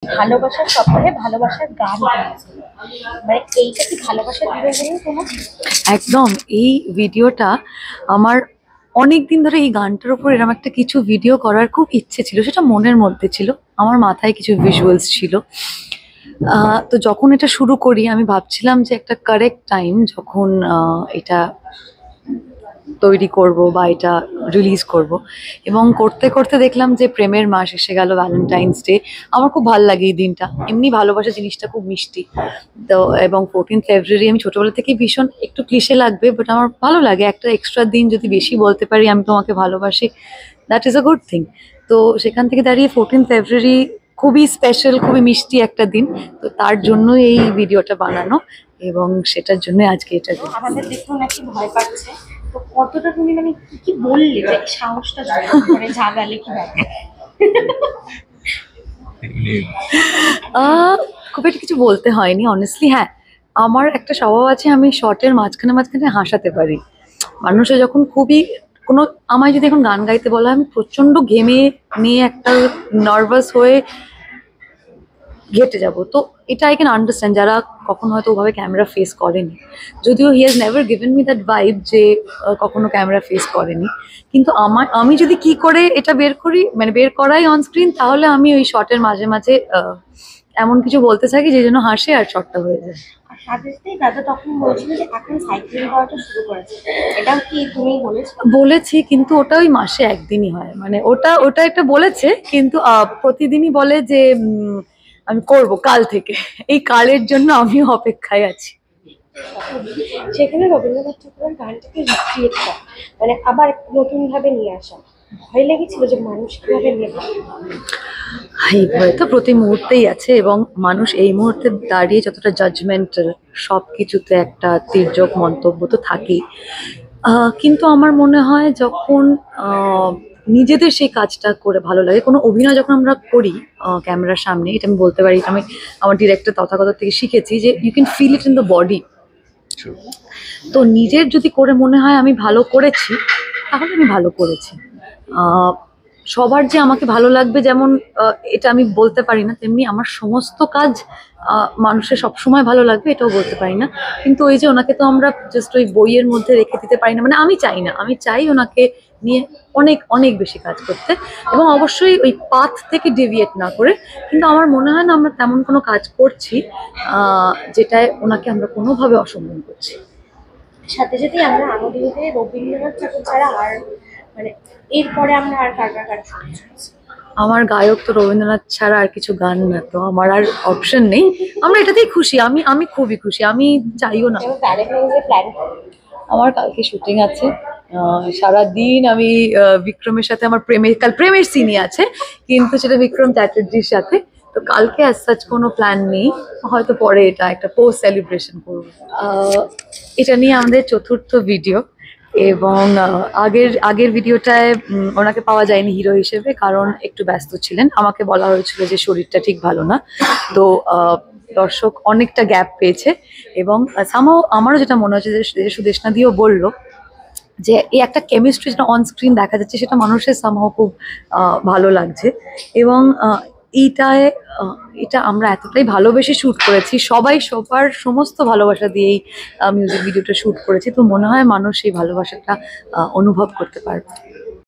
ভালোবাসার সপ্তাহে ভালোবাসার গান গেয়েছিল, মানে এইটা কি ভালোবাসার দিবস বলে তোমার? একদম। এই ভিডিওটা আমার অনেক দিন ধরে এই গানটার উপর এরকম একটা কিছু ভিডিও করার খুব ইচ্ছে ছিল, সেটা মনের মধ্যে ছিল, আমার মাথায় কিছু ভিজুয়ালস ছিল। তো যখন এটা শুরু করি আমি ভাবছিলাম যে একটা কারেক্ট টাইম যখন এটা তৈরি করব বা এটা রিলিজ করব, এবং করতে করতে দেখলাম যে প্রেমের মাস এসে গেল, ভ্যালেন্টাইন্স ডে। আমার খুব ভালো লাগে এই দিনটা, এমনি ভালোবাসা জিনিসটা খুব মিষ্টি। তো এবং 14 ফেব্রুয়ারি আমি ছোটবেলা থেকে ভীষণ, একটু ক্লিশে লাগবে বাট আমার ভালো লাগে, একটা এক্সট্রা দিন যদি বেশি বলতে পারি আমি তোমাকে ভালোবাসি, that is a good thing. তো সেখান থেকে দাঁড়িয়ে 14 ফেব্রুয়ারি খুবই স্পেশাল, খুবই মিষ্টি একটা দিন। তো তার জন্য এই ভিডিওটা বানানো, এবং সেটার জন্য আজকে এটা দিই। আমাদের দেখেও নাকি ভয় পাচ্ছে, তো কতটা তুমি মানে কি কি বললে যে সাহসটা করে জাগালে কি ব্যাপার? খুব একটা কিছু বলতে হয়নি অনেস্টলি। হ্যাঁ, আমার একটা স্বভাব আছে, আমি শর্টের মাঝখানে মাঝখানে হাসাতে পারি। মানুষে যখন খুবই কোনো, আমায় যদি এখন গান গাইতে বলা হয়, আমি প্রচণ্ড ঘেমে নিয়ে একটা নার্ভাস হয়ে ঘেটে যাব। তো এটা আই ক্যান আন্ডারস্ট্যান্ড যারা কখনো হয়তো ওভাবে ক্যামেরা ফেস করেনি, যদিও he has never given me that vibe যে কখনো ক্যামেরা ফেস করেনি। কিন্তু আমি যদি কি করে এটা বের করি, মানে বের করাই অন স্ক্রিন, তাহলে আমি ওই শর্টের মাঝে মাঝে এমন কিছু বলতে থাকি যে জন্য হাসে আর শর্টটা হয়ে যায়। আর সাথে সাথেই দাদা তখন বলছিল যে এখন সাইক্লিং করাটা শুরু করেছে, এটাও কি তুমি বলেছো? বলেছি, কিন্তু ওটা ওই মাসে একদিনই হয়, মানে ওটা ওটা একটা বলেছে, কিন্তু প্রতিদিনই বলে যে আমি করব কাল থেকে। এই কালের জন্য আমিও অপেক্ষায় আছি। সেখানে রবীন্দ্রনাথ ঠাকুরের গানটাকে রিক্রিয়েট করা, মানে আবার নতুন ভাবে নিয়ে আসা, ভয় লেগেছিল যে মানুষ কিভাবে নেবে? এই ভয় তো প্রতি মুহূর্তেই আছে, এবং মানুষ এই মুহূর্তে দাঁড়িয়ে যতটা জাজমেন্টাল, সব কিছুতে একটা তির্যক মন্তব্য তো থাকেই। কিন্তু আমার মনে হয় যখন নিজেদের সেই কাজটা করে ভালো লাগে, কোনো অভিনয় যখন আমরা করি ক্যামেরার সামনে, এটা আমি বলতে পারি, এটা আমি আমার ডিরেক্টর তথাগত থেকে শিখেছি যে you can feel it in the body. তো নিজের যদি করে মনে হয় আমি ভালো করেছি, তাহলে আমি ভালো করেছি। সবার যে আমাকে ভালো লাগবে যেমন এটা আমি বলতে পারি না, তেমনি আমার সমস্ত কাজ মানুষের সবসময় ভালো লাগবে এটাও বলতে পারি না। কিন্তু ওই যে ওনাকে তো আমরা জাস্ট ওই বইয়ের মধ্যে রেখে দিতে পারি না, মানে আমি চাই না, আমি চাই ওনাকে নিয়ে অনেক অনেক বেশি কাজ করতে, এবং অবশ্যই ওই পাথ থেকে ডেভিয়েট না করে। কিন্তু আমার মনে হয় না আমরা তেমন কোনো কাজ করছি যেটায় ওনাকে আমরা কোনোভাবে অসম্মান করছি। সাথে সাথে আমরা আমাদের রবীন্দ্রনাথ ঠাকুর ছাড়া আর মানে এরপরে আমরা আর কার কার গান শুনছি? আমার গায়ক তো রবীন্দ্রনাথ ছাড়া আর কিছু গান না, তো আমার আর অপশন নেই। আমরা এটাতেই খুশি, আমি আমি খুবই খুশি, আমি চাইও না। প্ল্যান আমার কালকে শুটিং আছে, সারাদিন আমি বিক্রমের সাথে আমার প্রেমের সিনই আছে, কিন্তু সেটা বিক্রম চ্যাটার্জির সাথে। তো কালকে অ্যাজ সাচ কোনো প্ল্যান নেই, হয়তো পরে এটা একটা পোস্ট সেলিব্রেশন করবো। এটা নিয়ে আমাদের চতুর্থ ভিডিও, এবং আগের আগের ভিডিওটায় ওনাকে পাওয়া যায়নি হিরো হিসেবে, কারণ একটু ব্যস্ত ছিলেন, আমাকে বলা হয়েছিল যে শরীরটা ঠিক ভালো না। তো দর্শক অনেকটা গ্যাপ পেয়েছে, এবং সামহাও আমারও যেটা মনে হচ্ছে যে সুদেষ্ণা দিও বললো যে এই একটা কেমিস্ট্রি যেটা অন স্ক্রিন দেখা যাচ্ছে, সেটা মানুষের সামহাও খুব ভালো লাগছে। এবং এইটায় এটা আমরা এতটাই ভালোবেসে শ্যুট করেছি, সবাই সবার সমস্ত ভালোবাসা দিয়েই মিউজিক ভিডিওটা শ্যুট করেছি। তো মনে হয় মানুষ এই ভালোবাসাটা অনুভব করতে পারবে।